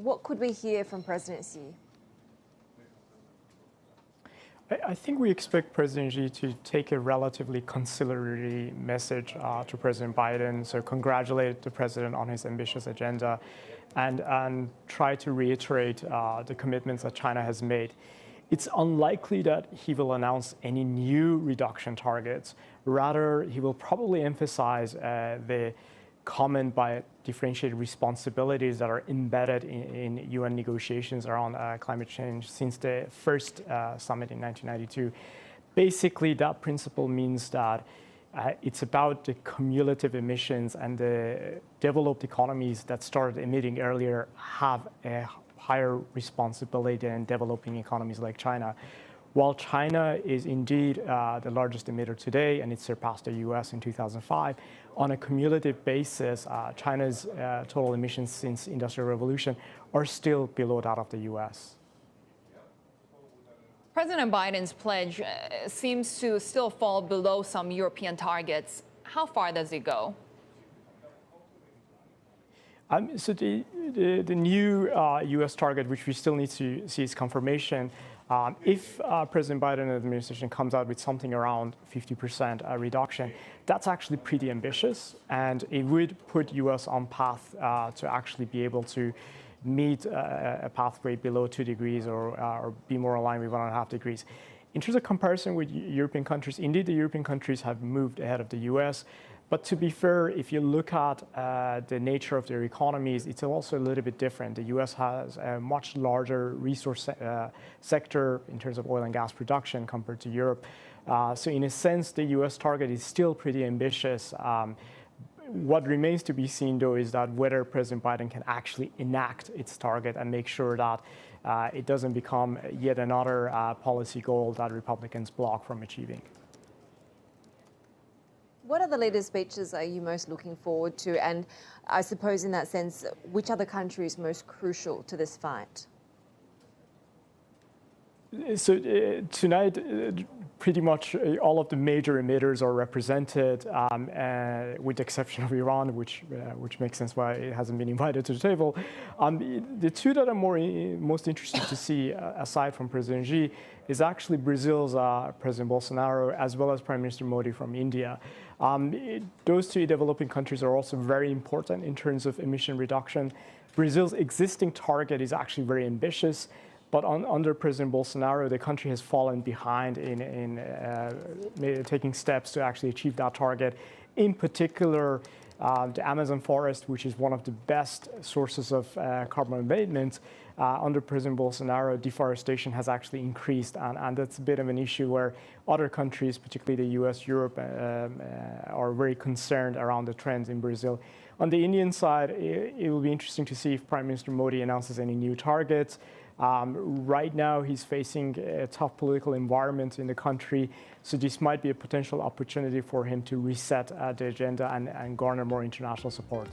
what could we hear from President Xi? I think we expect President Xi to take a relatively conciliatory message to President Biden, so congratulate the president on his ambitious agenda and try to reiterate the commitments that China has made. It's unlikely that he will announce any new reduction targets. Rather, he will probably emphasize the comment by differentiated responsibilities that are embedded in UN negotiations around climate change since the first summit in 1992. Basically, that principle means that it's about the cumulative emissions, and the developed economies that started emitting earlier have a higher responsibility than developing economies like China. While China is indeed the largest emitter today, and it surpassed the US in 2005, on a cumulative basis, China's total emissions since Industrial Revolution are still below that of the US. President Biden's pledge seems to still fall below some European targets. How far does it go? So the new US target, which we still need to see its confirmation, if President Biden and the administration comes out with something around 50% reduction, that's actually pretty ambitious, and it would put US on path to actually be able to meet a pathway below 2 degrees or be more aligned with 1.5 degrees. In terms of comparison with European countries, indeed the European countries have moved ahead of the US. But to be fair, if you look at the nature of their economies, it's also a little bit different. The US has a much larger resource sector in terms of oil and gas production compared to Europe. So in a sense, the US target is still pretty ambitious. What remains to be seen, though, is that whether President Biden can actually enact its target and make sure that it doesn't become yet another policy goal that Republicans block from achieving. What other leaders' speeches are you most looking forward to? And I suppose in that sense, which other country is most crucial to this fight? So tonight, pretty much all of the major emitters are represented, with the exception of Iran, which makes sense why it hasn't been invited to the table. The two that I'm most interested to see, aside from President Xi, is actually Brazil's President Bolsonaro, as well as Prime Minister Modi from India. Those two developing countries are also very important in terms of emission reduction. Brazil's existing target is actually very ambitious, but under President Bolsonaro, the country has fallen behind in taking steps to actually achieve that target. In particular, the Amazon forest, which is one of the best sources of carbon abatement, under President Bolsonaro, deforestation has actually increased, and that's a bit of an issue where other countries, particularly the US, Europe, are very concerned around the trends in Brazil. On the Indian side, it will be interesting to see if Prime Minister Modi announces any new targets. Right now, he's facing a tough political environment in the country, so this might be a potential opportunity for him to reset the agenda and garner more international support.